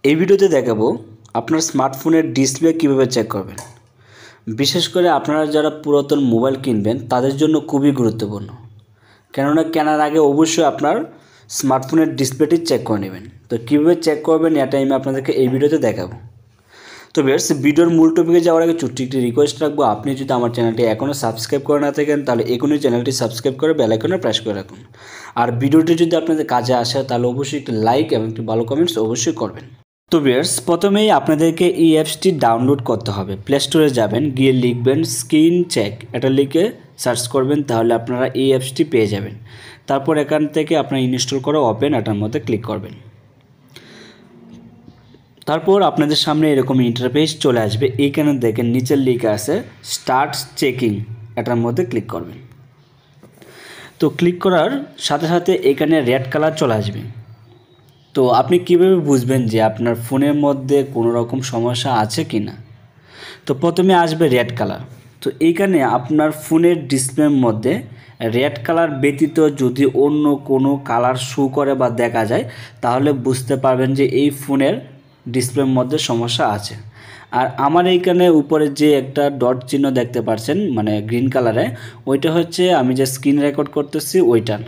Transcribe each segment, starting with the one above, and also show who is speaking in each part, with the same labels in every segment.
Speaker 1: এই ভিডিওতে দেখাবো আপনার স্মার্টফোনের ডিসপ্লে কিভাবে চেক করবেন। বিশেষ করে আপনারা যারা পুরাতন মোবাইল কিনবেন তাদের জন্য খুবই গুরুত্বপূর্ণ, কেননা কেনার আগে অবশ্যই আপনার স্মার্টফোনের ডিসপ্লেটি চেক করে নেবেন। তো কীভাবে চেক করবেন এটা আমি আপনাদেরকে এই ভিডিওতে দেখাবো। তো ভিউয়ার্স, ভিডিওর মূল টপিকে যাওয়ার আগে ছোট্ট একটি রিকোয়েস্ট রাখবো, আপনি যদি আমার চ্যানেলটি এখনও সাবস্ক্রাইব করে না থাকেন তাহলে এখনই চ্যানেলটি সাবস্ক্রাইব করে বেল আইকনে প্রেস করে রাখুন। আর ভিডিওটি যদি আপনাদের কাজে আসে তাহলে অবশ্যই একটি লাইক এবং একটি ভালো কমেন্টস অবশ্যই করবেন। তো ভিউয়ার্স, প্রথমেই আপনাদেরকে এই অ্যাপসটি ডাউনলোড করতে হবে। প্লে স্টোরে যাবেন, গিয়ে লিখবেন স্ক্রিন চেক, এটা লিখে সার্চ করবেন, তাহলে আপনারা এই অ্যাপসটি পেয়ে যাবেন। তারপর এখান থেকে আপনারা ইনস্টল করে ওপেন এটার মধ্যে ক্লিক করবেন। তারপর আপনাদের সামনে এরকম ইন্টারফেস চলে আসবে। এইখানে দেখেন নিচের লেখা আছে স্টার্ট চেকিং, এটার মধ্যে ক্লিক করবেন। তো ক্লিক করার সাথে সাথে এখানে রেড কালার চলে আসবে। তো আপনি কীভাবে বুঝবেন যে আপনার ফোনের মধ্যে কোনো রকম সমস্যা আছে কি না? তো প্রথমে আসবে রেড কালার। তো এইখানে আপনার ফোনের ডিসপ্লের মধ্যে রেড কালার ব্যতীত যদি অন্য কোনো কালার শো করে বা দেখা যায় তাহলে বুঝতে পারবেন যে এই ফোনের ডিসপ্লের মধ্যে সমস্যা আছে। আর আমার এইখানে উপরে যে একটা ডট চিহ্ন দেখতে পাচ্ছেন, মানে গ্রিন কালারে, ওইটা হচ্ছে আমি যে স্ক্রিন রেকর্ড করতেছি ওইটার,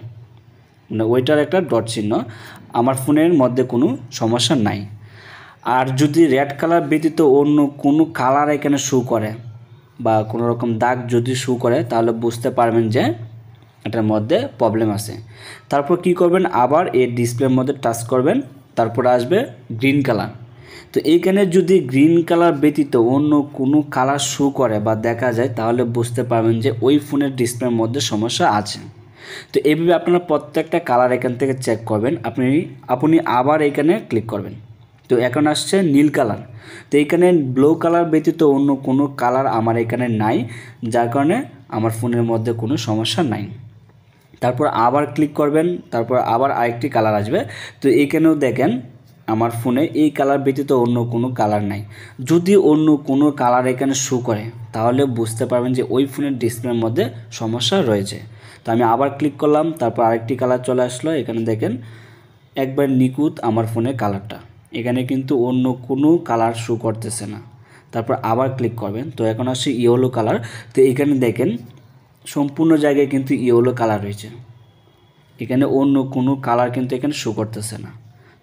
Speaker 1: মানে ওইটার একটা ডট চিহ্ন। আমার ফোনের মধ্যে কোনো সমস্যা নাই। আর যদি রেড কালার ব্যতীত অন্য কোনো কালার এখানে শো করে বা কোনো রকম দাগ যদি শো করে তাহলে বুঝতে পারবেন যে এটার মধ্যে প্রবলেম আছে। তারপর কি করবেন, আবার এই ডিসপ্লের মধ্যে টাচ করবেন, তারপর আসবে গ্রিন কালার। তো এইখানে যদি গ্রিন কালার ব্যতীত অন্য কোনো কালার শো করে বা দেখা যায় তাহলে বুঝতে পারবেন যে ওই ফোনের ডিসপ্লের মধ্যে সমস্যা আছে। তো এইভাবে আপনারা প্রত্যেকটা কালার এখান থেকে চেক করবেন। আপনি আবার এখানে ক্লিক করবেন। তো এখন আসছে নীল কালার। তো এইখানে ব্লু কালার ব্যতীত অন্য কোনো কালার আমার এখানে নাই, যার কারণে আমার ফোনের মধ্যে কোনো সমস্যা নাই। তারপর আবার ক্লিক করবেন, তারপর আবার আরেকটি কালার আসবে। তো এইখানেও দেখেন আমার ফোনে এই কালার ব্যতীত অন্য কোনো কালার নাই। যদি অন্য কোনো কালার এখানে শো করে তাহলে বুঝতে পারবেন যে ওই ফোনের ডিসপ্লের মধ্যে সমস্যা রয়েছে। তো আমি আবার ক্লিক করলাম, তারপর আরেকটি কালার চলে আসলো। এখানে দেখেন একবার নিখুঁত আমার ফোনের কালারটা, এখানে কিন্তু অন্য কোনো কালার শো করতেছে না। তারপর আবার ক্লিক করবেন। তো এখন আসছে ইয়েলো কালার। তো এখানে দেখেন সম্পূর্ণ জায়গায় কিন্তু ইয়েলো কালার রয়েছে, এখানে অন্য কোনো কালার কিন্তু এখানে শো করতেছে না।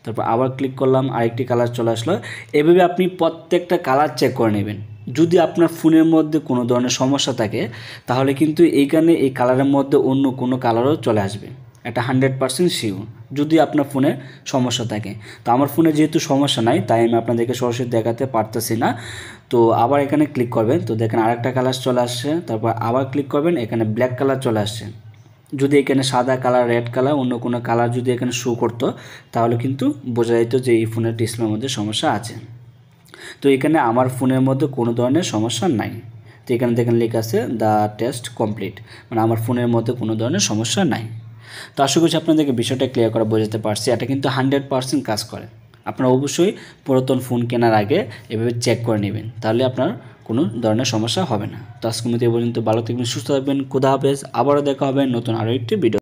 Speaker 1: তারপর আবার ক্লিক করলাম, আরেকটি কালার চলে আসলো। এভাবে আপনি প্রত্যেকটা কালার চেক করে নেবেন। যদি আপনার ফোনের মধ্যে কোনো ধরনের সমস্যা থাকে তাহলে কিন্তু এইখানে এই কালারের মধ্যে অন্য কোনো কালারও চলে আসবে, এটা 100% শিওর যদি আপনার ফোনে সমস্যা থাকে। তো আমার ফোনে যেহেতু সমস্যা নাই তাই আমি আপনাদেরকে সরাসরি দেখাতে পারতেছি না। তো আবার এখানে ক্লিক করবেন, তো দেখেন আরেকটা কালার চলে আসছে। তারপর আবার ক্লিক করবেন, এখানে ব্ল্যাক কালার চলে আসছে। যদি এখানে সাদা কালার, রেড কালার, অন্য কোনো কালার যদি এখানে শো করতো তাহলে কিন্তু বোঝা যেত যে এই ফোনের ডিসপ্লের মধ্যে সমস্যা আছে। তো এখানে আমার ফোনের মধ্যে কোনো ধরনের সমস্যা নাই। তো এখানে দেখেন লেখা আছে দ্য টেস্ট কমপ্লিট, মানে আমার ফোনের মধ্যে কোনো ধরনের সমস্যা নাই। তো আশা করছি আপনাদেরকে বিষয়টা ক্লিয়ার করা বোঝাতে পারছি। এটা কিন্তু 100% কাজ করে। আপনারা অবশ্যই পুরাতন ফোন কেনার আগে এভাবে চেক করে নেবেন, তাহলে আপনার কোনো ধরনের সমস্যা হবে না। তো আজকের মতো এই পর্যন্ত, ভালো থাকবেন, সুস্থ থাকবেন, খোদা হাফেজ। আবারও দেখা হবে নতুন আরও একটি ভিডিও।